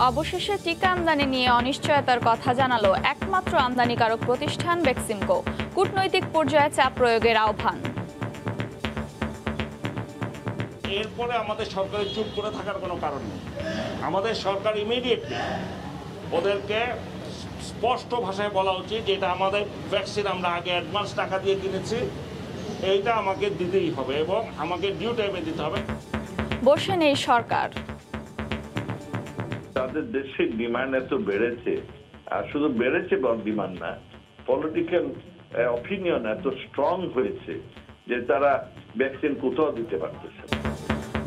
অবশেষে টিকা আমদানি নিয়ে অনিশ্চয়তার কথা জানালো একমাত্র আমদানিকারক প্রতিষ্ঠান বেক্সিমকো। কূটনৈতিক পর্যায়ে চাপ প্রয়োগের আহ্বান। এরপরে আমাদের সরকারের চুপ করে থাকার কোনো কারণ নেই। আমাদের সরকার ইমিডিয়েটলি ওদেরকে স্পষ্ট ভাষায় বলা উচিত যেটা আমাদের ভ্যাকসিন আমরা আগে অ্যাডভান্স টাকা দিয়ে কিনেছি, এইটা আমাকে দিতেই হবে এবং আমাকে ডিউ টাইমে দিতে হবে। বসে নেই সরকার। তাদের দেশের ডিমান্ড এত বেড়েছে, আর শুধু বেড়েছে বল ডিমান্ড না, পলিটিক্যাল অপিনিয়ন এত স্ট্রং হয়েছে যে তারা ভ্যাকসিন কোথাও দিতে পারতেছে।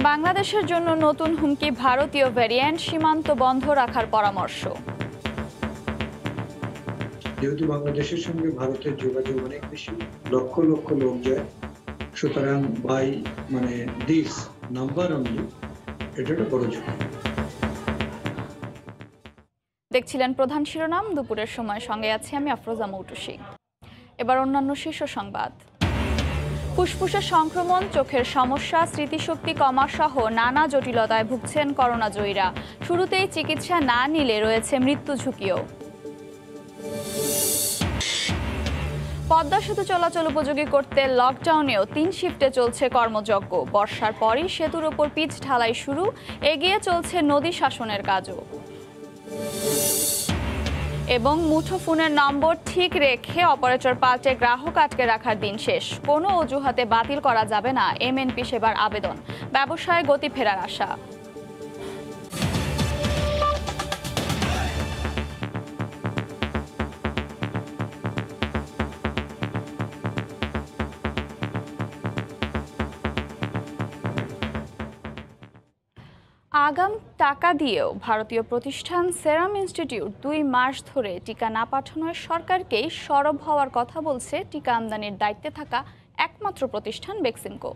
বাংলাদেশের জন্য নতুন হুমকি ভারতীয় ভ্যারিয়েন্ট, সীমান্ত বন্ধ রাখার পরামর্শ। যেহেতু বাংলাদেশের সঙ্গে ভারতের যোগাযোগ অনেক বেশি, লক্ষ লক্ষ লোক যায়, সুতরাং বাই দিস নাম্বার অনলি এটা একটা বড় ঝুঁকি। দেখছিলেন প্রধান শিরোনাম, দুপুরের সময় সঙ্গে আছি আমি আফরোজা মৌটুসী। এবার অন্যান্য শীর্ষ সংবাদ। ফুসফুসের সংক্রমণ, চোখের সমস্যা, স্মৃতিশক্তি কমা সহ নানা জটিলতায় ভুগছেন করোনা জয়ীরা। শুরুতেই চিকিৎসা না নিলে রয়েছে মৃত্যু ঝুঁকিও। পদ্মা সেতু চলাচল উপযোগী করতে লকডাউনেও 3 শিফটে চলছে কর্মযজ্ঞ। বর্ষার পরই সেতুর ওপর পিচ ঢালাই শুরু, এগিয়ে চলছে নদী শাসনের কাজও। এবং মুঠোফোনের নম্বর ঠিক রেখে অপারেটর পাল্টে গ্রাহক আটকে রাখার দিন শেষ। কোনো অজুহাতে বাতিল করা যাবে না এমএনপি সেবার আবেদন। ব্যবসায় গতি ফেরার আশা। আগাম টাকা দিয়েও ভারতীয় প্রতিষ্ঠান সেরাম ইনস্টিটিউট 2 মাস ধরে টিকা না পাঠানোয় সরকারকেই সরব হওয়ার কথা বলছে টিকা আমদানির দায়িত্বে থাকা একমাত্র প্রতিষ্ঠান বেক্সিমকো।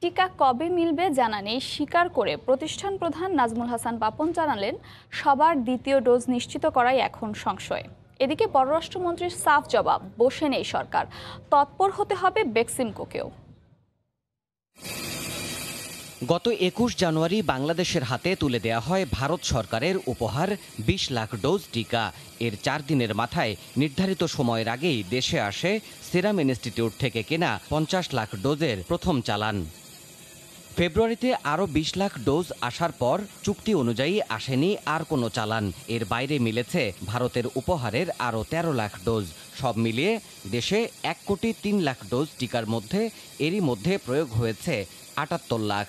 টিকা কবে মিলবে জানা নেই স্বীকার করে প্রতিষ্ঠান প্রধান নাজমুল হাসান পাপন জানালেন, সবার দ্বিতীয় ডোজ নিশ্চিত করাই এখন সংশয়। এদিকে পররাষ্ট্রমন্ত্রীর সাফ জবাব, বসে নেই সরকার, তৎপর হতে হবে বেক্সিমকোকেও। গত 21 জানুয়ারি বাংলাদেশের হাতে তুলে দেয়া হয় ভারত সরকারের উপহার 20 লাখ ডোজ টিকা। এর 4 দিনের মাথায় নির্ধারিত সময়ের আগেই দেশে আসে সেরাম ইনস্টিটিউট থেকে কেনা 50 লাখ ডোজের প্রথম চালান। ফেব্রুয়ারিতে আরও 20 লাখ ডোজ আসার পর চুক্তি অনুযায়ী আসেনি আর কোনো চালান। এর বাইরে মিলেছে ভারতের উপহারের আরও 13 লাখ ডোজ। সব মিলিয়ে দেশে 1 কোটি 3 লাখ ডোজ টিকার মধ্যে এরই মধ্যে প্রয়োগ হয়েছে 78 লাখ।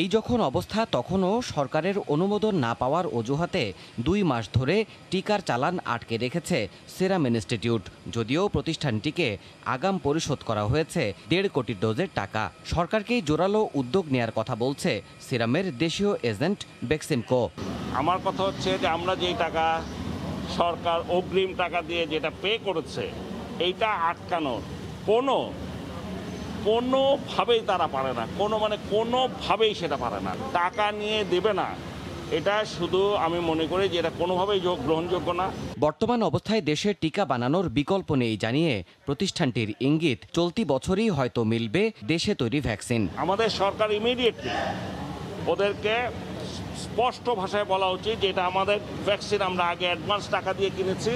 এই যখন অবস্থা, তখনও সরকারের অনুমোদন না পাওয়ার অজুহাতে 2 মাস ধরে টিকার চালান আটকে রেখেছে সেরাম ইনস্টিটিউট। যদিও প্রতিষ্ঠানটিকে আগাম পরিশোধ করা হয়েছে 1.5 কোটি ডোজের টাকা। সরকারকেই জোরালো উদ্যোগ নেয়ার কথা বলছে সেরামের দেশীয় এজেন্ট বেক্সিমকো। আমার কথা হচ্ছে যে আমরা যেই টাকা সরকার অগ্রিম টাকা দিয়ে যেটা পে করেছে, এইটা আটকানোর কোনোভাবেই তারা পারে না, কোনোভাবেই সেটা পারে না। টাকা নিয়ে দেবে না, এটা শুধু আমি মনে করি যে এটা কোনোভাবেই গ্রহণযোগ্য না। বর্তমান অবস্থায় দেশে টিকা বানানোর বিকল্প নেই জানিয়ে প্রতিষ্ঠানটির ইঙ্গিত, চলতি বছরই হয়তো মিলবে দেশে তৈরি ভ্যাকসিন। আমাদের সরকার ইমিডিয়েটলি ওদেরকে স্পষ্ট ভাষায় বলা উচিত যেটা আমাদের ভ্যাকসিন আমরা আগে অ্যাডভান্স টাকা দিয়ে কিনেছি,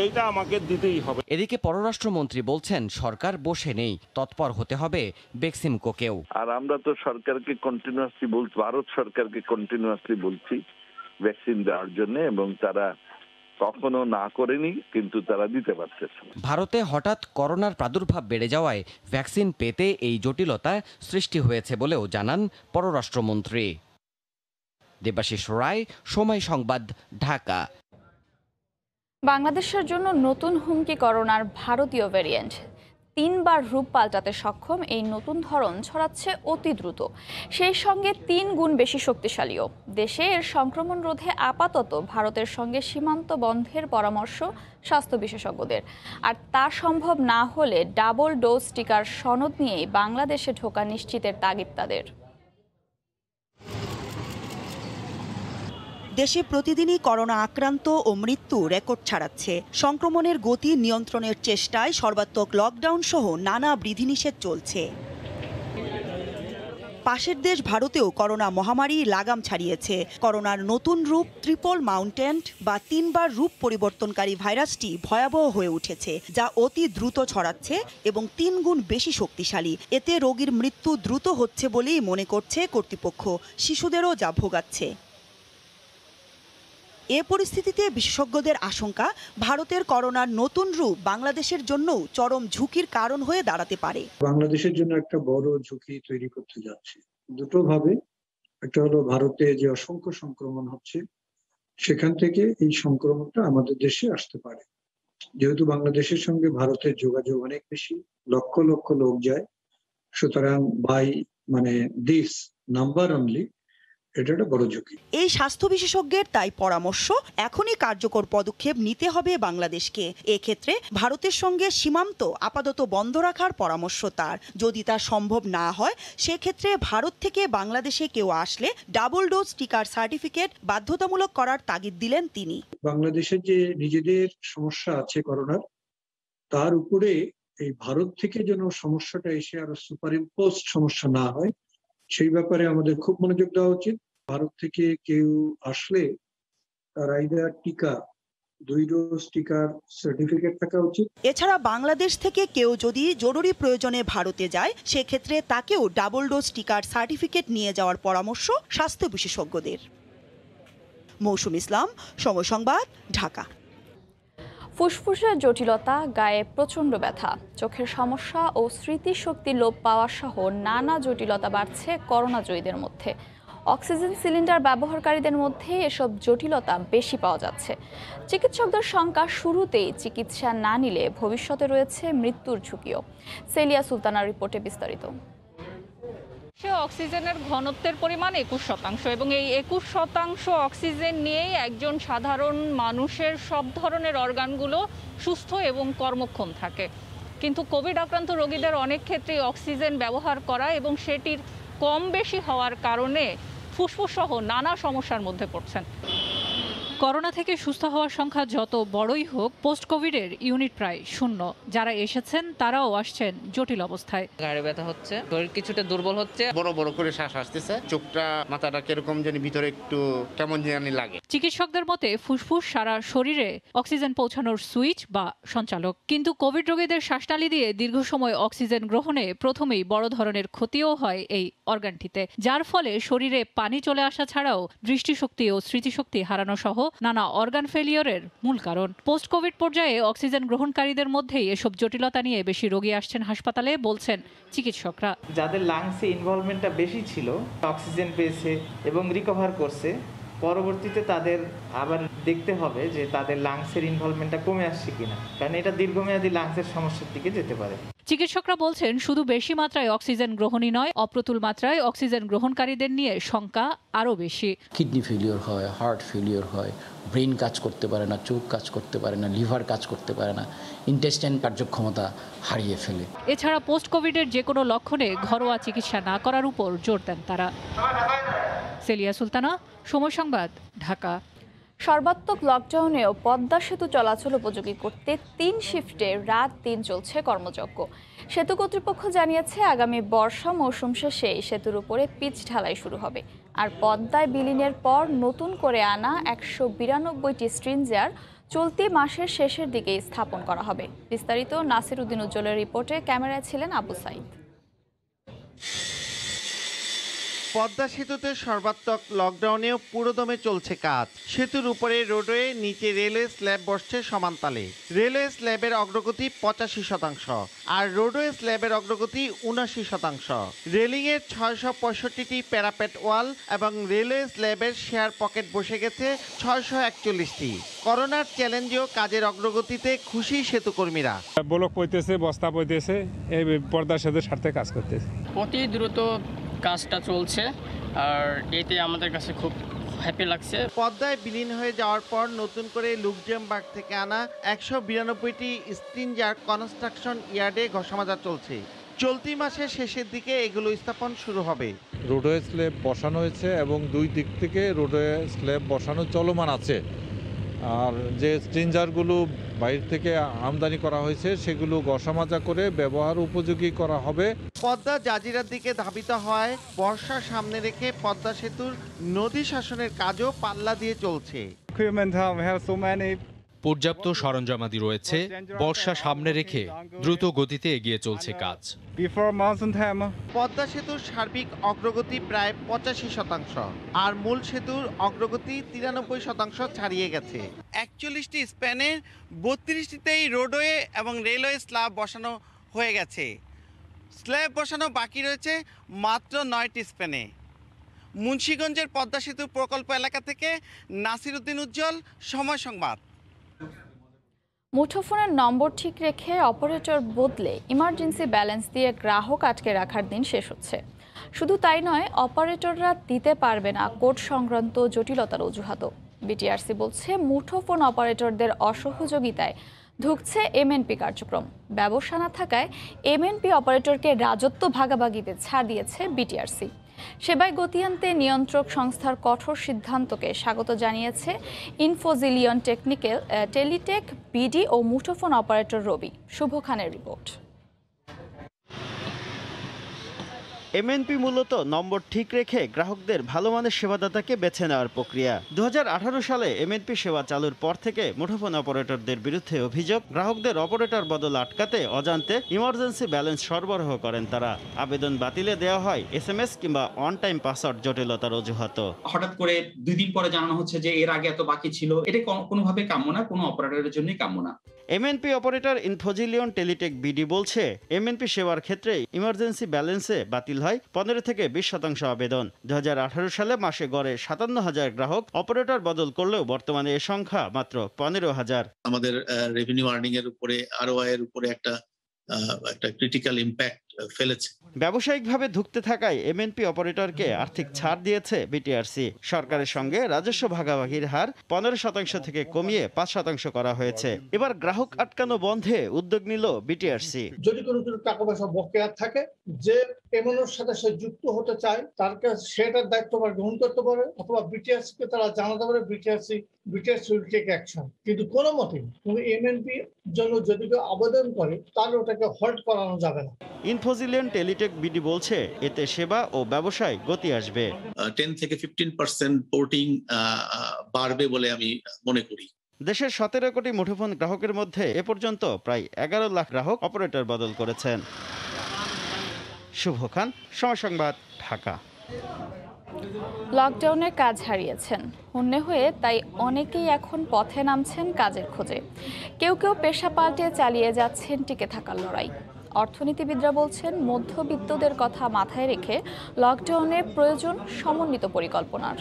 এইটা আমাকে দিতেই হবে। এদিকে পররাষ্ট্রমন্ত্রী বলছেন, সরকার বসে নেই, তৎপর হতে হবে বেক্সিমকোকেও। আর আমরা তো সরকারকে কন্টিনিউয়াসলি বলছি, ভারত সরকারকে কন্টিনিউয়াসলি বলছি ভ্যাকসিন দেওয়ার জন্য, এবং তারা কখনো না করেনি, কিন্তু তারা দিতে পারতেছে না। ভারতে হঠাৎ করোনার প্রাদুর্ভাব বেড়ে যাওয়ায় ভ্যাকসিন পেতে এই জটিলতা সৃষ্টি হয়েছে বলেও জানান পররাষ্ট্রমন্ত্রী। দেবাশিস রায়, সময় সংবাদ, ঢাকা। বাংলাদেশের জন্য নতুন হুমকি করোনার ভারতীয় ভ্যারিয়েন্ট। 3 বার রূপ পাল্টাতে সক্ষম এই নতুন ধরন ছড়াচ্ছে অতি দ্রুত, সেই সঙ্গে 3 গুণ বেশি শক্তিশালীও। দেশে এর সংক্রমণ রোধে আপাতত ভারতের সঙ্গে সীমান্ত বন্ধের পরামর্শ স্বাস্থ্য বিশেষজ্ঞদের। আর তা সম্ভব না হলে ডাবল ডোজ টিকার সনদ নিয়েই বাংলাদেশে ঢোকা নিশ্চিতের তাগিদ তাদের। দেশে প্রতিদিনই করোনা আক্রান্ত ও মৃত্যু রেকর্ড ছাড়াচ্ছে। সংক্রমণের গতি নিয়ন্ত্রণের চেষ্টায় সর্বাত্মক লকডাউন সহ নানা বিধিনিষেধ চলছে। পাশের দেশ ভারতেও করোনা মহামারী লাগাম ছাড়িয়েছে। করোনার নতুন রূপ ট্রিপল মাউন্টেন্ট বা 3বার রূপ পরিবর্তনকারী ভাইরাসটি ভয়াবহ হয়ে উঠেছে, যা অতি দ্রুত ছড়াচ্ছে এবং 3 গুণ বেশি শক্তিশালী। এতে রোগীর মৃত্যু দ্রুত হচ্ছে বলেই মনে করছে কর্তৃপক্ষ, শিশুদেরও যা ভোগাচ্ছে। এ পরিস্থিতিতে বিশেষজ্ঞদের আশঙ্কা, ভারতের করোনার নতুন রূপ বাংলাদেশের জন্যও চরম ঝুঁকির কারণ হয়ে দাঁড়াতে পারে। বাংলাদেশের জন্য একটা বড় ঝুঁকি তৈরি করতে যাচ্ছে দুটো ভাবে। একটা হলো ভারতে যে অসংখ্য সংক্রমণ হচ্ছে, সেখান থেকে এই সংক্রমণটা আমাদের দেশে আসতে পারে। যেহেতু বাংলাদেশের সঙ্গে ভারতের যোগাযোগ অনেক বেশি, লক্ষ লক্ষ লোক যায়, সুতরাং বাই দিস নাম্বার অনলি এটা একটা বড় ঝুঁকি। এই স্বাস্থ্য বিশেষজ্ঞের তাই পরামর্শ, এখনই কার্যকর পদক্ষেপ নিতে হবে বাংলাদেশকে। এক্ষেত্রে ভারতের সঙ্গে সীমান্ত আপাতত বন্ধ রাখার পরামর্শ তার। যদি তা সম্ভব না হয়, সেক্ষেত্রে ভারত থেকে বাংলাদেশে কেউ আসলে ডাবল ডোজ টিকার সার্টিফিকেট বাধ্যতামূলক করার তাগিদ দিলেন তিনি। বাংলাদেশের যে নিজেদের সমস্যা আছে করোনার, তার উপরে এই ভারত থেকে যেন সমস্যাটা এসে আরো সুপার ইম্পোজ সমস্যা না হয়, সেই ব্যাপারে আমাদের খুব মনোযোগ দেওয়া উচিত। ভারত থেকে কেউ আসলে তার আইদার টিকা 2 ডোজ টিকার সার্টিফিকেট থাকা উচিত। এছাড়া বাংলাদেশ থেকে কেউ যদি জরুরি প্রয়োজনে ভারতে যায়, সেক্ষেত্রে তাকেও ডাবল ডোজ টিকার সার্টিফিকেট নিয়ে যাওয়ার পরামর্শ স্বাস্থ্য বিশেষজ্ঞদের। মৌসুম ইসলাম, সময় সংবাদ, ঢাকা। ফুসফুসের জটিলতা, গায়ে প্রচণ্ড ব্যথা, চোখের সমস্যা ও স্মৃতিশক্তি লোপ পাওয়া সহ নানা জটিলতা বাড়ছে করোনাজয়ীদের মধ্যে। অক্সিজেন সিলিন্ডার ব্যবহারকারীদের মধ্যে এসব জটিলতা বেশি পাওয়া যাচ্ছে। চিকিৎসকদের সংখ্যা শুরুতেই চিকিৎসা না নিলে ভবিষ্যতে রয়েছে মৃত্যুর ঝুঁকিও। সেলিয়া সুলতানার রিপোর্টে বিস্তারিত। অক্সিজেনের ঘনত্বের পরিমাণ 21% এবং এই 21% অক্সিজেন নিয়েই একজন সাধারণ মানুষের সব ধরনের অর্গানগুলো সুস্থ এবং কর্মক্ষম থাকে। কিন্তু কোভিড আক্রান্ত রোগীদের অনেক ক্ষেত্রেই অক্সিজেন ব্যবহার করা এবং সেটির কম বেশি হওয়ার কারণে ফুসফুস সহ নানা সমস্যার মধ্যে পড়ছেন। করোনা থেকে সুস্থ হওয়ার সংখ্যা যত বড়ই হোক, পোস্ট কোভিডের ইউনিট প্রায় শূন্য। যারা এসেছেন তারাও আসছেন জটিল অবস্থায়। গাড়ি ব্যথা হচ্ছে, শরীর কিছুটা দুর্বল হচ্ছে, বড় বড় করে শ্বাস আসতেছে, চোখটা মাথাটা কিরকম জানি ভিতরে একটু কেমন জানি লাগে। চিকিৎসকদের মতে ফুসফুস সারা শরীরে অক্সিজেন পৌঁছানোর সুইচ বা সঞ্চালক। কিন্তু কোভিড রোগীদের শ্বাসনালী দিয়ে দীর্ঘ সময় অক্সিজেন গ্রহণে প্রথমেই বড় ধরনের ক্ষতিও হয় এই অর্গানটিতে, যার ফলে শরীরে পানি চলে আসা ছাড়াও দৃষ্টিশক্তি ও স্মৃতিশক্তি হারানো সহ নানা অর্গান ফেলিওরের মূল কারণ। পোস্ট কোভিড পর্যায়ে অক্সিজেন গ্রহণকারীদের মধ্যেই এসব জটিলতা নিয়ে বেশি রোগী আসছেন হাসপাতালে, বলছেন চিকিৎসকরা। যাদের লাংসে ইনভলভমেন্টটা বেশি ছিল, অক্সিজেন পেয়েছে এবং রিকভার করছে, পরবর্তীতে তাদের আবার দেখতে হবে যে তাদের লাংসের ইনভলভমেন্টটা কমে আসছে কিনা, কারণ এটা দীর্ঘমেয়াদী লাংসের সমস্যার দিকে যেতে পারে। চিকিৎসকরা বলছেন শুধু বেশি মাত্রায় অক্সিজেন গ্রহণই নয়, অপ্রতুল মাত্রায় অক্সিজেন গ্রহণকারীদের নিয়ে শঙ্কা আরও বেশি। কিডনি ফেলিওর হয়, হার্ট ফেলিওর হয়, ব্রেন কাজ করতে পারে না, চোখ কাজ করতে পারে না, লিভার কাজ করতে পারে না, ইন্টেস্টাইন কার্যক্ষমতা হারিয়ে ফেলে। এছাড়া পোস্ট কোভিডের যে কোনো লক্ষণে ঘরোয়া চিকিৎসা না করার উপর জোর দেন তারা। সেলিয়া সুলতানা, সময় সংবাদ, ঢাকা। সর্বাত্মক লকডাউনেও পদ্মা সেতু চলাচল উপযোগী করতে 3 শিফটে রাত দিন চলছে কর্মযজ্ঞ। সেতু কর্তৃপক্ষ জানিয়েছে, আগামী বর্ষা মৌসুম শেষে সেতুর উপরে পিচ ঢালাই শুরু হবে। আর পদ্মায় বিলীনের পর নতুন করে আনা 192টি স্ট্রিঞ্জার চলতি মাসের শেষের দিকে স্থাপন করা হবে। বিস্তারিত নাসির উদ্দিন উজ্জ্বলের রিপোর্টে, ক্যামেরায় ছিলেন আবু সাইদ। পদ্মা সেতুতে সর্বাত্মক লকডাউনেও পুরোদমে চলছে কাজ। সেতুর উপরে রোডওয়ে, নিচে রেলওয়ে স্ল্যাব বসছে সমানতালে। রেলওয়ে স্ল্যাবের অগ্রগতি 85% আর রোডওয়ে স্ল্যাবের অগ্রগতি 79%। রেলিংয়ের 665টি প্যারাপেট ওয়াল এবং রেলওয়ে স্ল্যাবের শেয়ার পকেট বসে গেছে 641টি। করোনার চ্যালেঞ্জেও কাজের অগ্রগতিতে খুশি সেতুকর্মীরা। ব্লক পইতেছে, বস্তা পইতেছে, এই পদ্মা সেতুর স্বার্থে কাজ করতেছে। অতি দ্রুত কাজটা চলছে আর এতে আমাদের কাছে খুব হ্যাপি লাগছে। পদ্মায় বিলীন হয়ে যাওয়ার পর নতুন করে লুকজেমবার্গ থেকে আনা 192টি স্ট্রিঞ্জার কনস্ট্রাকশন ইয়ার্ডে ঘষামাজা চলছে। চলতি মাসের শেষের দিকে এগুলো স্থাপন শুরু হবে। রোডওয়ে স্ল্যাব বসানো হয়েছে এবং দুই দিক থেকে রোডওয়ে স্ল্যাব বসানো চলমান আছে। আর যে স্ট্রিঞ্জারগুলো বাইরে থেকে আমদানি করা হয়েছে সেগুলো ঘষামাজা করে ব্যবহার উপযোগী করা হবে। পদ্মা জাজিরার দিকে ধাবিত হয় বর্ষা সামনে রেখে পদ্মা সেতুর নদী শাসনের কাজও পাল্লা দিয়ে চলছে। পর্যাপ্ত সরঞ্জামাদি রয়েছে, বর্ষা সামনে রেখে দ্রুত গতিতে এগিয়ে চলছে কাজ। পদ্মা সেতুর সার্বিক অগ্রগতি প্রায় 85%, আর মূল সেতুর অগ্রগতি 93% ছাড়িয়ে গেছে। 41টি স্প্যানের 32টিতেই রোডওয়ে এবং রেলওয়ে স্ল্যাব বসানো হয়ে গেছে। স্ল্যাব বসানো বাকি রয়েছে মাত্র 9টি স্প্যানে। মুন্সিগঞ্জের পদ্মা সেতু প্রকল্প এলাকা থেকে নাসির উদ্দিন উজ্জ্বল, সময় সংবাদ। মুঠোফোনের নম্বর ঠিক রেখে অপারেটর বদলে ইমার্জেন্সি ব্যালেন্স দিয়ে গ্রাহক আটকে রাখার দিন শেষ হচ্ছে। শুধু তাই নয়, অপারেটররা দিতে পারবে না কোড সংক্রান্ত জটিলতার অজুহাতও। বিটিআরসি বলছে মুঠোফোন অপারেটরদের অসহযোগিতায় ঢুকছে এমএনপি কার্যক্রম। ব্যবসা না থাকায় এমএনপি অপারেটরকে রাজত্ব ভাগাভাগিতে ছাড় দিয়েছে বিটিআরসি। সেবায় গতি আনতে নিয়ন্ত্রক সংস্থার কঠোর সিদ্ধান্তকে স্বাগত জানিয়েছে ইনফোজিলিয়ন টেলিটেক বিডি ও মুঠোফোন অপারেটর রবি। শুভ খানের রিপোর্ট। এমএনপি মূলত নম্বর ঠিক রেখে গ্রাহকদের ভালো মানের সেবাদাতাকে বেছে নেওয়ার প্রক্রিয়া। 2018 সালে এমএনপি সেবা চালুর পর থেকে মুঠোফোন অপারেটরদের বিরুদ্ধে অভিযোগ, গ্রাহকদের অপারেটর বদল আটকাতে অজান্তে ইমার্জেন্সি ব্যালেন্স সরবরাহ করেন তারা। আবেদন বাতিলে দেওয়া হয় এসএমএস কিংবা অন টাইম পাসওয়ার্ড জটিলতার অজুহাত। হঠাৎ করে 2 দিন পরে জানানো হচ্ছে যে এর আগে এত বাকি ছিল। এটা কোনোভাবে কাম্য না, কোনো অপারেটরের জন্যই কাম্য না। এমএনপি অপারেটর ইনফোজিলিয়ন টেলিটেক বিডি বলছে, এমএনপি সেবার ক্ষেত্রে ইমার্জেন্সি ব্যালেন্সে বাতিল হয় 15 থেকে 20% আবেদন। 2018 সালে মাসে গড়ে 57,000 গ্রাহক অপারেটর বদল করলেও বর্তমানে এ সংখ্যা মাত্র 15,000। আমাদের রেভিনিউ আর্নিং এর উপরে, আরওআই এর উপরে একটা ক্রিটিক্যাল ইম্প্যাক্ট ফেলেছে। ব্যবসায়িকভাবে ধুঁকতে থাকায় এমএনপি অপারেটরকে আর্থিক ছাড় দিয়েছে বিটিআরসি। সরকারের সঙ্গে রাজস্ব ভাগাভাগির হার 15% থেকে কমিয়ে 5% করা হয়েছে। এবার গ্রাহক আটকানো বন্ধে উদ্যোগ নিল বিটিআরসি। যদি কোনো টাকা পয়সা বকেয়া থাকে, যে এমএনওর সাথে সে যুক্ত হতে চায়, তার কাছে সেটার দায়িত্ব গ্রহণ করতে পারে, অথবা বিটিআরসি কে তারা জানাতে পারে। BTRC will take action. কিন্তু কোনো মতেই কোনো এমএনপি জন্য যদি কেউ আবেদন করে, তাহলে ওটাকে হল্ট করানো যাবে না। ইনফোজিলিয়ন টেলিটেক বিডি বলছে, এতে সেবা ও ব্যবসায় গতি আসবে। 10 থেকে 15% পোর্টিং বাড়বে বলে আমি মনে করি। দেশের 17 কোটি মুঠোফোন গ্রাহকের মধ্যে এ পর্যন্ত প্রায় 11 লাখ গ্রাহক অপারেটর বদল করেছেন। শুভ খান, সময় সংবাদ, ঢাকা। লকডাউনে কাজ হারিয়েছেন, হন্যে হয়ে তাই অনেকেই এখন পথে নামছেন কাজের খোঁজে। কেউ কেউ পেশা পাল্টে চালিয়ে যাচ্ছেন টিকে থাকার লড়াই। অর্থনীতিবিদরা বলছেন, মধ্যবিত্তদের কথা মাথায় রেখে লকডাউনে প্রয়োজন সমন্বিত পরিকল্পনার।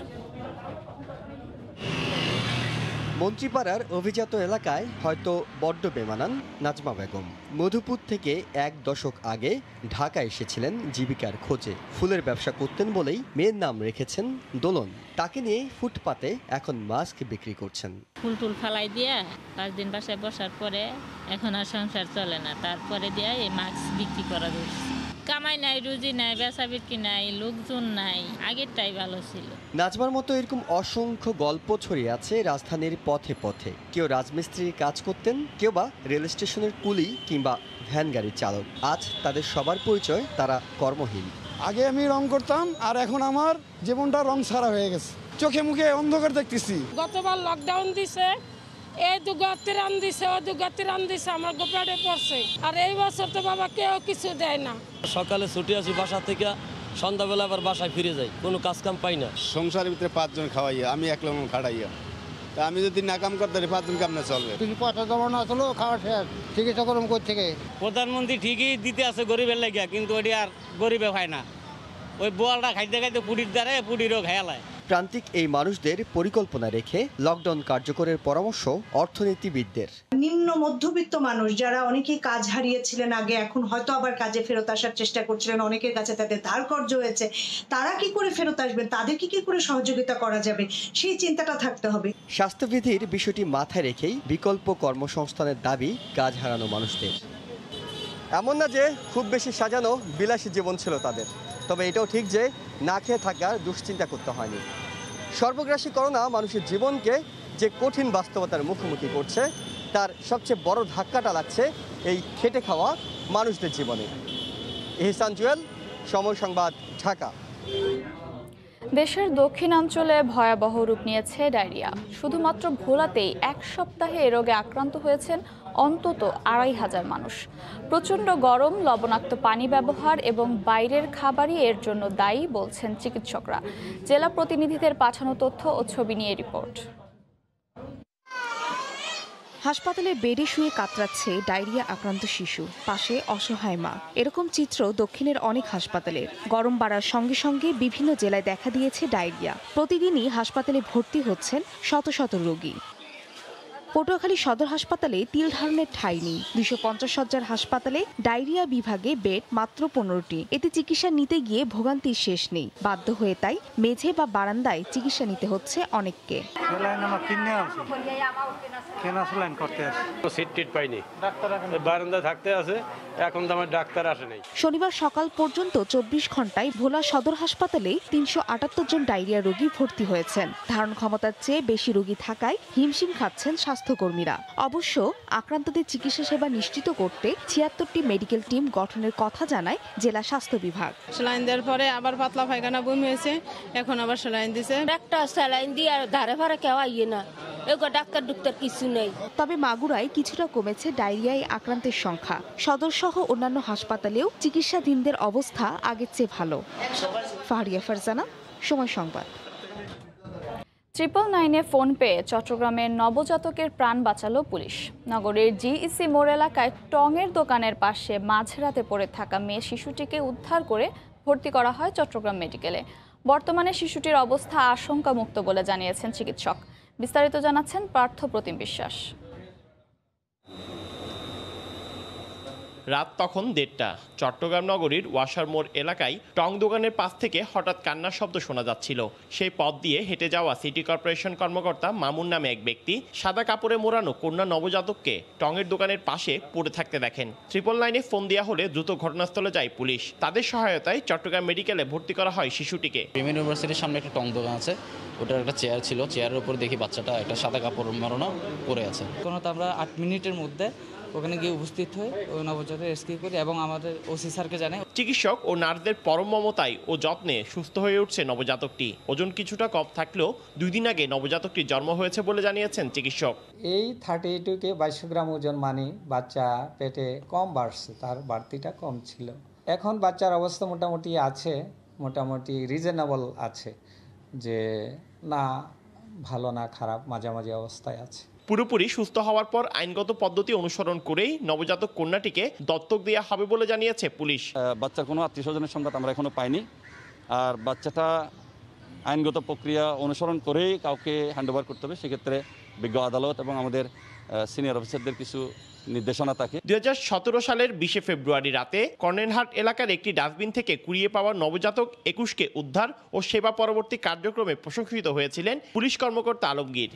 মন্ত্রীপাড়ার অভিজাত এলাকায় হয়তো বড্ড বেমানান নাজমা বেগম। মধুপুর থেকে 1 দশক আগে ঢাকা এসেছিলেন জীবিকার খোঁজে। ফুলের ব্যবসা করতেন বলেই মেয়ের নাম রেখেছেন দোলন। তাকে নিয়ে ফুটপাতে এখন মাস্ক বিক্রি করছেন। ফুল টুল ফালাই দিয়ে 5 দিন বাসায় বসার পরে এখন আর সংসার চলে না, তারপরে দিয়ে এই মাস্ক বিক্রি করা হচ্ছে। কামাই নাই, রুজি নাই, বেচা বিক্রি নাই, লোকজন নাই, আগেরটাই ভালো ছিল। নাজমার মতো এরকম অসংখ্য গল্প ছড়িয়ে আছে রাজধানীর পথে পথে। কেউ রাজমিস্ত্রির কাজ করতেন, কেউ বা রেল স্টেশনের কুলি কিংবা ভ্যান গাড়ির চালক। আজ তাদের সবার পরিচয়, তারা কর্মহীন। আগে আমি রং করতাম, আর এখন আমার জীবনটা রং ছাড়া হয়ে গেছে। চোখে মুখে অন্ধকার দেখতেছি। গতবার লকডাউন দিছে, এই দুর্গাতিরান দিছে, ও দুর্গাতিরান দিছে, আমার গোপাটে পড়ছে। আর এই বছর তো বাবা কেউ কিছু দেয় না। সকালে ছুটি আসি বাসা থেকে, সন্ধ্যাবেলা আবার বাসায় ফিরে যাই, কোনো কাজ কাম পাই না। সংসারের ভিতরে 5 জন খাওয়াইয়া, আমি একলা খাড়াইয়া। তা আমি যদি না কাম করতে 5 জন কাম না চলবে। কিছু পয়সা জমা না আসলো, খাওয়া শেষ, চিকিৎসা করুন থেকে। প্রধানমন্ত্রী ঠিকই দিতে আছে গরিবের লাগিয়া, কিন্তু ওটি আর গরিবে খায় না। ওই বোয়ালটা খাইতে খাইতে পুটির দ্বারে পুটিরও খেয়ালায়। প্রান্তিক এই মানুষদের পরিকল্পনা রেখে লকডাউন কার্যকরের পরামর্শ অর্থনীতিবিদদের। নিম্ন মধ্যবিত্ত মানুষ যারা অনেকেই কাজ হারিয়েছিলেন আগে, এখন হয়তো আবার কাজে ফেরত আসার চেষ্টা করছিলেন, অনেকের কাছে তাদের ধার কর্জ হয়েছে, তারা কি করে ফেরত আসবেন, তাদেরকে কি করে সহযোগিতা করা যাবে, সেই চিন্তাটা থাকতে হবে। স্বাস্থ্যবিধির বিষয়টি মাথায় রেখেই বিকল্প কর্মসংস্থানের দাবি কাজ হারানো মানুষদের। এমন না যে খুব বেশি সাজানো বিলাসী জীবন ছিল তাদের, তবে এটাও ঠিক যে না খেয়ে থাকার দুশ্চিন্তা করতে হয়নি। সর্বগ্রাসী করোনা মানুষের জীবনকে যে কঠিন বাস্তবতার মুখোমুখি করছে, তার সবচেয়ে বড় ধাক্কাটা লাগছে এই খেটে খাওয়া মানুষদের জীবনে। এহসান জুয়েল, সময় সংবাদ, ঢাকা। দেশের দক্ষিণাঞ্চলে ভয়াবহ রূপ নিয়েছে ডায়রিয়া। শুধুমাত্র ভোলাতেই এক সপ্তাহে এ রোগে আক্রান্ত হয়েছেন অন্তত ২৫০০ মানুষ। প্রচণ্ড গরম, লবণাক্ত পানি ব্যবহার এবং বাইরের খাবারই এর জন্য দায়ী বলছেন চিকিৎসকরা। জেলা প্রতিনিধিদের পাঠানো তথ্য ও ছবি নিয়ে রিপোর্ট। হাসপাতালে বেডে শুয়ে কাতরাচ্ছে ডায়রিয়া আক্রান্ত শিশু, পাশে অসহায় মা। এরকম চিত্র দক্ষিণের অনেক হাসপাতালের। গরম বাড়ার সঙ্গে সঙ্গে বিভিন্ন জেলায় দেখা দিয়েছে ডায়রিয়া। প্রতিদিনই হাসপাতালে ভর্তি হচ্ছেন শত শত রোগী। পটুয়াখালী সদর হাসপাতালে তিল ধারণের ঠাঁই নেই। ২৫০ শয্যার হাসপাতালে ডায়রিয়া বিভাগে বেড মাত্র ১৫টি। এতে চিকিৎসা নিতে গিয়ে ভোগান্তির শেষ নেই। বাধ্য হয়ে তাই মেঝে বা বারান্দায় চিকিৎসা নিতে হচ্ছে অনেককে। শনিবার সকাল পর্যন্ত ২৪ ঘন্টায় ভোলা সদর হাসপাতালে ৩৭৮ জন ডায়রিয়া রোগী ভর্তি হয়েছেন। ধারণ ক্ষমতার চেয়ে বেশি রোগী থাকায় হিমশিম খাচ্ছেন স্বাস্থ্যকর্মীরা। অবশ্য আক্রান্তদের চিকিৎসা সেবা নিশ্চিত করতে ৭৬টি মেডিকেল টিম গঠনের কথা জানায় জেলা স্বাস্থ্য বিভাগ। স্যালাইন দেওয়ার পরে আবার পাতলা পায়খানা বমি হয়েছে, এখন আবার স্যালাইন দিছে। একটা স্যালাইন দিয়ে আর ধারে ভাড়া কেউ আইয়ে না, ডাক্তার কিছু নেই। তবে মাগুরায় কিছুটা কমেছে ডায়রিয়ায় আক্রান্তের সংখ্যা। সদর সহ অন্যান্য হাসপাতালেও চিকিৎসাধীনদের অবস্থা আগের চেয়ে ভালো। ফাহরিয়া ফারজানা, সময় সংবাদ। 999-এ ফোন পেয়ে চট্টগ্রামের নবজাতকের প্রাণ বাঁচালো পুলিশ। নগরের জিইসি মোড় এলাকায় টঙের দোকানের পাশে মাঝরাতে পড়ে থাকা মেয়ে শিশুটিকে উদ্ধার করে ভর্তি করা হয় চট্টগ্রাম মেডিকেলে। বর্তমানে শিশুটির অবস্থা আশঙ্কামুক্ত বলে জানিয়েছেন চিকিৎসক। বিস্তারিত জানাচ্ছেন পার্থ প্রতিম বিশ্বাস। রাত তখন ১:৩০। চট্টগ্রাম নগরীর ওয়াসার মোড় এলাকায় টং দোকানের পাশ থেকে হঠাৎ কান্নার শব্দ শোনা যাচ্ছিল। সেই পথ দিয়ে হেঁটে যাওয়া সিটি কর্পোরেশন কর্মকর্তা মামুন নামে এক ব্যক্তি সাদা কাপড়ে মোড়ানো কন্যা নবজাতককে টঙের দোকানের পাশে পড়ে থাকতে দেখেন। 999-এ ফোন দেওয়া হলে দ্রুত ঘটনাস্থলে যায় পুলিশ। তাদের সহায়তায় চট্টগ্রাম মেডিকেলে ভর্তি করা হয় শিশুটিকে। প্রিমিয়ার ইউনিভার্সিটির সামনে একটা টং দোকান আছে, ওটার একটা চেয়ার ছিল, চেয়ারের উপর দেখি বাচ্চাটা একটা সাদা কাপড় মোড়ানো পড়ে আছে। কোনো তো আমরা 8 মিনিটের মধ্যে ওখানে গিয়ে উপস্থিত হই, ওই নবজাতক রেস্কিউ করি এবং আমাদের ওসি স্যারকে জানাই। চিকিৎসক ও নার্সদের পরম মমতায় ও যত্নে সুস্থ হয়ে উঠছে নবজাতকটি। ওজন কিছুটা কম থাকলেও 2 দিন আগে নবজাতকটির জন্ম হয়েছে বলে জানিয়েছেন চিকিৎসক। এই 32 22 গ্রাম ওজন মানে বাচ্চা পেটে কম বাড়ছে, তার বাড়তিটা কম ছিল। এখন বাচ্চার অবস্থা মোটামুটি আছে, মোটামুটি রিজনেবল আছে, যে না ভালো না খারাপ, মাঝামাঝি অবস্থায় আছে। পুরোপুরি সুস্থ হওয়ার পর আইনগত পদ্ধতি অনুসরণ করেই নবজাতক কন্যাটিকে দত্তক দেওয়া হবে বলে জানিয়েছে পুলিশ। বাচ্চার কোনো আত্মীয়স্বজনের সংবাদ আমরা এখনো পাইনি, আর বাচ্চাটা আইনগত প্রক্রিয়া অনুসরণ করেই কাউকে হ্যান্ডওভার করতে হবে। সেক্ষেত্রে বিজ্ঞ আদালত এবং আমাদের সিনিয়র অফিসারদের কিছু নির্দেশনা থাকে। 2017 সালের 20 ফেব্রুয়ারি রাতে কর্নেলহাট এলাকার একটি ডাস্টবিন থেকে কুড়িয়ে পাওয়া নবজাতক 21কে উদ্ধার ও সেবা পরবর্তী কার্যক্রমে প্রশংসিত হয়েছিলেন পুলিশ কর্মকর্তা আলমগীর।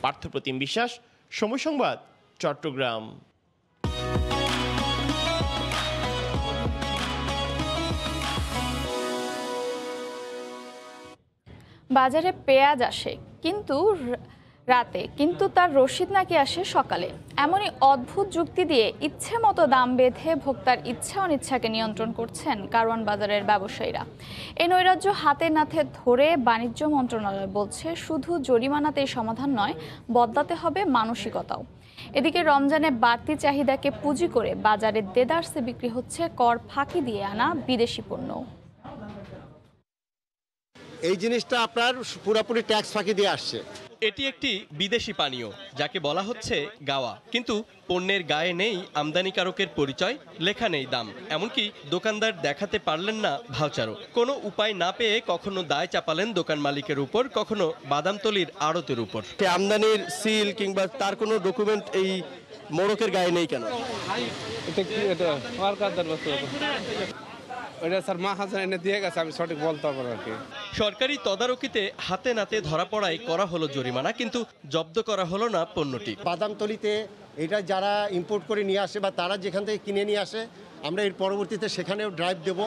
পার্থ প্রতিম বিশ্বাস, সময় সংবাদ, চট্টগ্রাম। বাজারে পেঁয়াজ আসে কিন্তু রাতে, কিন্তু তার রসিদ নাকি আসে সকালে। এমনই অদ্ভুত যুক্তি দিয়ে ইচ্ছে মতো দাম বেঁধে ভোক্তার ইচ্ছা অনিচ্ছাকে নিয়ন্ত্রণ করছেন কারওয়ান বাজারের ব্যবসায়ীরা। এই নৈরাজ্য হাতে নাতে ধরে বাণিজ্য মন্ত্রণালয় বলছে শুধু জরিমানাতেই সমাধান নয়, বদলাতে হবে মানসিকতাও। এদিকে রমজানে বাড়তি চাহিদাকে পুঁজি করে বাজারে দেদারসে বিক্রি হচ্ছে কর ফাঁকি দিয়ে আনা বিদেশি পণ্য। এই জিনিসটা আপনার পুরোপুরি ট্যাক্স ফাঁকি দিয়ে আসছে। এটি একটি বিদেশি পানীয় যাকে বলা হচ্ছে গাওয়া, কিন্তু পণ্যের গায়ে নেই আমদানিকারকের পরিচয়, লেখা নেই দাম, এমনকি দোকানদার দেখাতে পারলেন না ভাউচারও। কোনো উপায় না পেয়ে কখনো দায় চাপালেন দোকান মালিকের উপর, কখনো বাদামতলির আড়তের উপর। আমদানির সিল কিংবা তার কোনো ডকুমেন্ট এই মোড়কের গায়ে নেই কেন? এটা কি, এটা সরকারদের বস্তু, ওটা স্যার মাহাজন এনে দিয়ে গেছে, আমি সঠিক বলতে পারবো না। সরকারি তদারকিতে হাতে নাতে ধরা পড়ায় করা হলো জরিমানা, কিন্তু জব্দ করা হলো না পণ্যটি। বাদামতলিতে এটা যারা ইম্পোর্ট করে নিয়ে আসে বা তারা যেখান থেকে কিনে নিয়ে আসে, আমরা এর পরবর্তীতে সেখানেও ড্রাইভ দেব।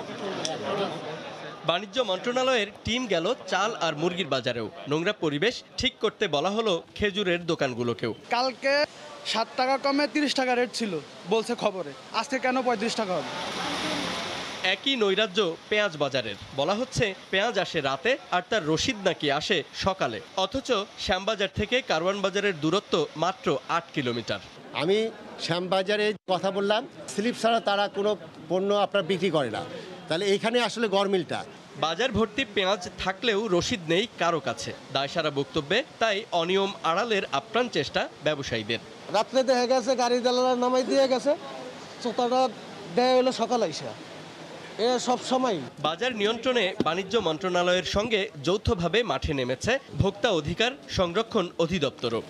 বাণিজ্য মন্ত্রণালয়ের টিম গেল চাল আর মুরগির বাজারেও। নোংরা পরিবেশ ঠিক করতে বলা হলো খেজুরের দোকানগুলোকেও। কালকে 7 টাকা কমে 30 টাকা রেট ছিল বলছে খবরে, আজকে কেন 35 টাকা হবে? একই নৈরাজ্য পেঁয়াজ বাজারের। বলা হচ্ছে পেঁয়াজ আসে রাতে আর তার রসিদ নাকি আসে সকালে, অথচ শ্যামবাজার থেকে কারওয়ান বাজারের দূরত্ব মাত্র 8 কিলোমিটার। আমি শ্যামবাজারে কথা বললাম, স্লিপ ছাড়া তারা কোনো পণ্য আপনার বিক্রি করে না। তাহলে এইখানে আসলে গরমিলটা। বাজার ভর্তি পেঁয়াজ থাকলেও রসিদ নেই কারো কাছে। দায়সারা বক্তব্যে তাই অনিয়ম আড়ালের আপ্রাণ চেষ্টা ব্যবসায়ীদের। রাত্রে দেখা গেছে গাড়ি চালানোর নামাই দিয়ে গেছে, চোতাটা দেয় হলো সকাল আইসা, এ সব সময়। বাজার নিয়ন্ত্রণে বাণিজ্য মন্ত্রণালয়ের সঙ্গে যৌথভাবে মাঠে নেমেছে ভোক্তা অধিকার সংরক্ষণ অধিদপ্তরও।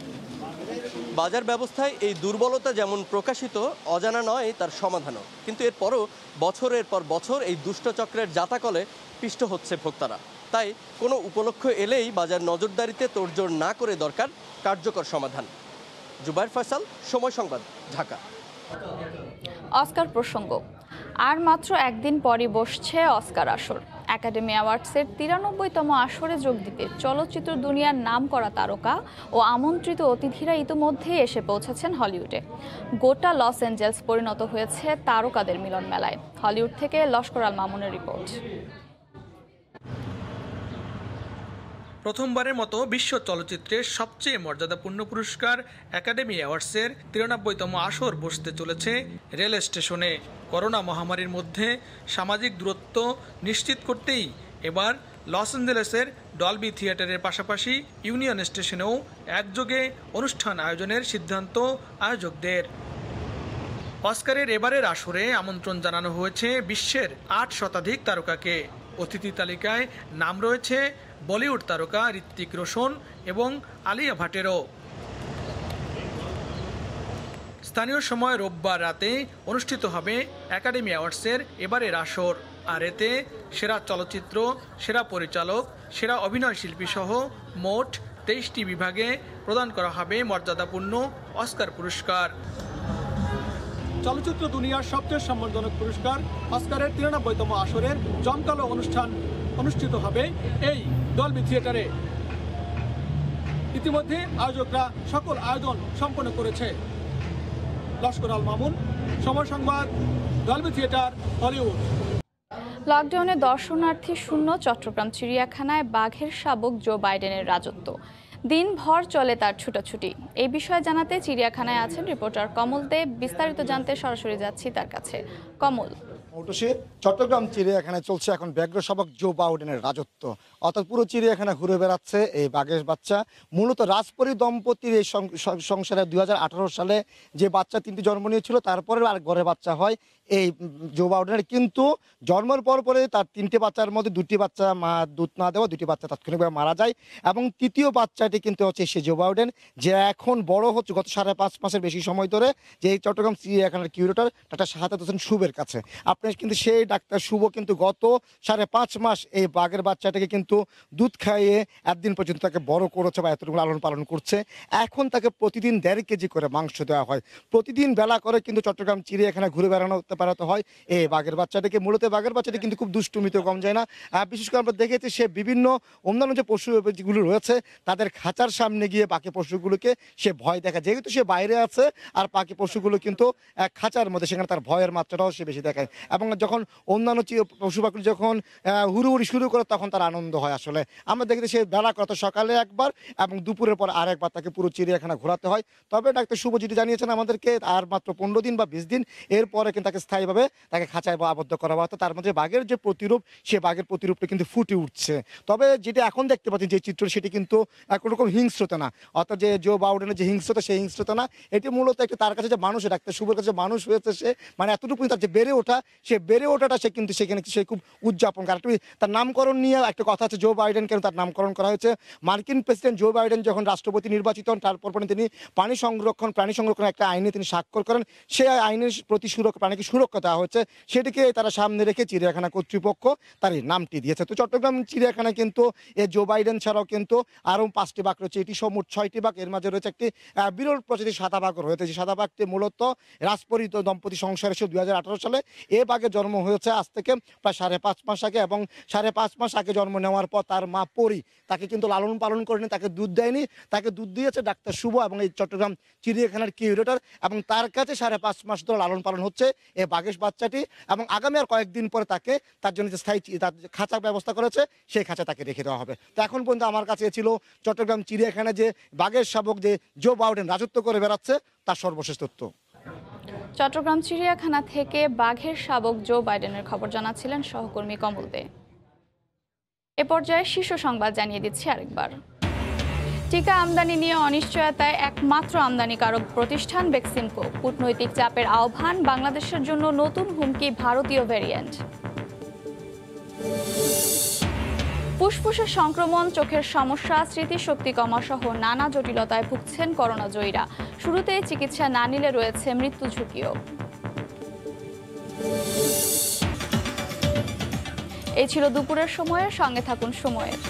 বাজার ব্যবস্থায় এই দুর্বলতা যেমন প্রকাশিত, অজানা নয় তার সমাধানও। কিন্তু এরপরও বছরের পর বছর এই দুষ্টচক্রের জাতাকলে পিষ্ট হচ্ছে ভোক্তারা। তাই কোনো উপলক্ষ এলেই বাজার নজরদারিতে তোড়জোড় না করে দরকার কার্যকর সমাধান। জুবায়ের ফয়সাল, সময় সংবাদ, ঢাকা। অস্কার প্রসঙ্গ, আর মাত্র একদিন পরই বসছে অস্কার আসর। একাডেমি অ্যাওয়ার্ডসের 93তম আসরে যোগ দিতে চলচ্চিত্র দুনিয়ার নামকরা তারকা ও আমন্ত্রিত অতিথিরা ইতিমধ্যে এসে পৌঁছেছেন হলিউডে। গোটা লস অ্যাঞ্জেলস পরিণত হয়েছে তারকাদের মিলন মেলায়। হলিউড থেকে লস্কর আল মামুনের রিপোর্ট। প্রথমবারের মতো বিশ্ব চলচ্চিত্রের সবচেয়ে মর্যাদাপূর্ণ পুরস্কার একাডেমি অ্যাওয়ার্ডসের 93তম আসর বসতে চলেছে রেল স্টেশনে। করোনা মহামারীর মধ্যে সামাজিক দূরত্ব নিশ্চিত করতেই এবার লস অ্যাঞ্জেলেসের ডলবি থিয়েটারের পাশাপাশি ইউনিয়ন স্টেশনেও একযোগে অনুষ্ঠান আয়োজনের সিদ্ধান্ত আয়োজকদের। অস্কারের এবারের আসরে আমন্ত্রণ জানানো হয়েছে বিশ্বের 8 শতাধিক তারকাকে। অতিথি তালিকায় নাম রয়েছে বলিউড তারকা ঋত্বিক রোশন এবং আলিয়া ভাটেরও। স্থানীয় সময় রোববার রাতে অনুষ্ঠিত হবে একাডেমি অ্যাওয়ার্ডসের এবারের আসর। আর এতে সেরা চলচ্চিত্র, সেরা পরিচালক, সেরা অভিনয় শিল্পী সহ মোট 23টি বিভাগে প্রদান করা হবে মর্যাদাপূর্ণ অস্কার পুরস্কার। চলচ্চিত্র দুনিয়ার সবচেয়ে সম্মানজনক পুরস্কার অস্কারের 93তম আসরের জমকালো অনুষ্ঠান অনুষ্ঠিত হবে এই ডলবি থিয়েটারে। ইতিমধ্যে আয়োজকরা সকল আয়োজন সম্পন্ন করেছে। লস্কর আল মামুন, সময় সংবাদ, ডলবি থিয়েটার, হলিউড। লকডাউনে দর্শনার্থী শূন্য চট্টগ্রাম চিড়িয়াখানায় বাঘের শাবক জো বাইডেনের রাজত্ব। দিনভর চলে তার ছুটাছুটি। এই বিষয়ে জানাতে চিড়িয়াখানায় আছেন রিপোর্টার কমল দেব। বিস্তারিত জানতে সরাসরি যাচ্ছি তার কাছে। কমল, চট্টগ্রাম চিড়িয়াখানায় চলছে এখন ব্যাঘ্র শাবক জো বাউডেনের রাজত্ব। অর্থাৎ পুরো চিড়িয়াখানা ঘুরে বেড়াচ্ছে এই বাঘের বাচ্চা। মূলত রাজপরী দম্পতির এই সংসারে 2018 সালে যে বাচ্চা 3টি জন্ম নিয়েছিল, তারপরে আর ঘরে বাচ্চা হয় এই জো বাউডেনের। কিন্তু জন্মের পরে তার 3টে বাচ্চার মধ্যে 2টি বাচ্চা মা দুধ না দেওয়া, 2টি বাচ্চা তাৎক্ষণিকভাবে মারা যায়। এবং তৃতীয় বাচ্চাটি কিন্তু হচ্ছে সে জো বাউডেন, যে এখন বড় হচ্ছে গত 5.5 মাসের বেশি সময় ধরে, যে এই চট্টগ্রাম চিড়িয়াখানার কিউরেটর ডাক্তার শাহাদাত হোসেন শুভের কাছে। আপনি কিন্তু সেই ডাক্তার শুভ কিন্তু গত 5.5 মাস এই বাঘের বাচ্চাটাকে কিন্তু দুধ খাইয়ে একদিন পর্যন্ত তাকে বড় করেছে বা এতটুকু লালন পালন করছে। এখন তাকে প্রতিদিন 1.5 কেজি করে মাংস দেওয়া হয়। প্রতিদিন বেলা করে কিন্তু চট্টগ্রাম চিড়িয়াখানা ঘুরে বেড়াতে হয় এই বাঘের বাচ্চাটাকে। মূলত বাঘের বাচ্চাটি কিন্তু খুব দুষ্টুমিতে কম যায় না। বিশেষ করে আমরা দেখেছি সে বিভিন্ন অন্যান্য যে পশু যেগুলো রয়েছে তাদের খাঁচার সামনে গিয়ে বাকি পশুগুলোকে সে ভয় দেখা। যেহেতু সে বাইরে আছে আর বাকি পশুগুলো কিন্তু খাঁচার মধ্যে, সেখানে তার ভয়ের মাত্রাটাও সে বেশি দেখায়। এবং যখন অন্যান্য পশু পাখি যখন হুড়ুহুড়ি শুরু করে তখন তার আনন্দ হয়। আসলে আমরা দেখেছি সে বেলা কত সকালে একবার এবং দুপুরের পর আরেকবার তাকে পুরো চিড়িয়াখানা ঘোরাতে হয়। তবে ডাক্তার শুভ যেটি জানিয়েছেন আমাদেরকে, আর মাত্র 15 দিন বা 20 দিন এরপরে কিন্তু তাকে স্থায়ীভাবে তাকে খাঁচায় আবদ্ধ করা হয়। তার মধ্যে বাঘের যে প্রতিরূপ, সে বাঘের প্রতিরূপটা কিন্তু ফুটে উঠছে। তবে যেটা এখন দেখতে পাচ্ছি যে চিত্র, সেটি কিন্তু কোনোরকম হিংস্রতা না। অর্থাৎ যে জো বাউডেনের যে হিংস্রতা, সেই হিংস্রতা না। এটি মূলত একটা তার কাছে যে মানুষ, ডাক্তার শুভের কাছে মানুষ হয়েছে সে, মানে এতটুকু তার যে বেড়ে ওঠা, সে বেড়ে ওঠাটা সে কিন্তু সেখানে সে খুব উদযাপন করে। তার নামকরণ নিয়ে একটা কথা আছে, জো বাইডেন কেন তার নামকরণ করা হয়েছে। মার্কিন প্রেসিডেন্ট জো বাইডেন যখন রাষ্ট্রপতি নির্বাচিত হন, তারপর তিনি প্রাণী সংরক্ষণ একটা আইনে তিনি স্বাক্ষর করেন। সেই আইনের প্রতি প্রাণীকে সুরক্ষা দেওয়া হয়েছে সেটিকে তারা সামনে রেখে চিড়িয়াখানা কর্তৃপক্ষ তার এই নামটি দিয়েছে। তো চট্টগ্রাম চিড়িয়াখানা কিন্তু জো বাইডেন ছাড়াও কিন্তু আরও 5টি বাঘ রয়েছে, এটি মোট 6টি বাঘ। এর মাঝে রয়েছে একটি বিরল প্রজাতির সাদা বাঘ রয়েছে, যে সাদা বাঘটি মূলত রাজপরী দম্পতি সংসার এসে 2018 সালে এ বাঘের জন্ম হয়েছে আজ থেকে প্রায় 5.5 মাস আগে, এবং 5.5 মাস আগে জন্ম নেওয়ার পর তার মা পরি তাকে কিন্তু লালন পালন করেনি, তাকে দুধ দেয়নি, তাকে দুধ দিয়েছে ডাক্তার শুভ এবং এই চট্টগ্রাম চিড়িয়াখানার কিউরেটর, এবং তার কাছে 5.5 মাস ধরে লালন পালন হচ্ছে এই বাঘের বাচ্চাটি। এবং আগামী আর কয়েকদিন পরে তাকে তার জন্য যে স্থায়ী খাঁচা ব্যবস্থা করেছে সেই খাঁচা তাকে রেখে দেওয়া হবে। তো এখন পর্যন্ত আমার কাছে ছিল চট্টগ্রাম চিড়িয়াখানা যে বাঘের শাবক যে জো বাউডেন রাজত্ব করে বেড়াচ্ছে তার সর্বশেষ তথ্য। চট্টগ্রাম চিড়িয়াখানা থেকে বাঘের শাবক জো বাইডেনের খবর জানাচ্ছিলেন সহকর্মী কমল দে। এ পর্যায়ে শীর্ষ সংবাদ জানিয়ে দিচ্ছি আরেকবার। টিকা আমদানি নিয়ে অনিশ্চয়তায় একমাত্র আমদানিকারক প্রতিষ্ঠান বেক্সিমকো। কূটনৈতিক চাপের আহ্বান, বাংলাদেশের জন্য নতুন হুমকি ভারতীয় ভ্যারিয়েন্ট। ফুসফুসের সংক্রমণ, চোখের সমস্যা, স্মৃতিশক্তি কমা সহ নানা জটিলতায় ভুগছেন করোনা জয়ীরা। শুরুতেই চিকিৎসা না নিলে রয়েছে মৃত্যু ঝুঁকিও। এই ছিল দুপুরের সময়ের, সঙ্গে থাকুন সময়ের।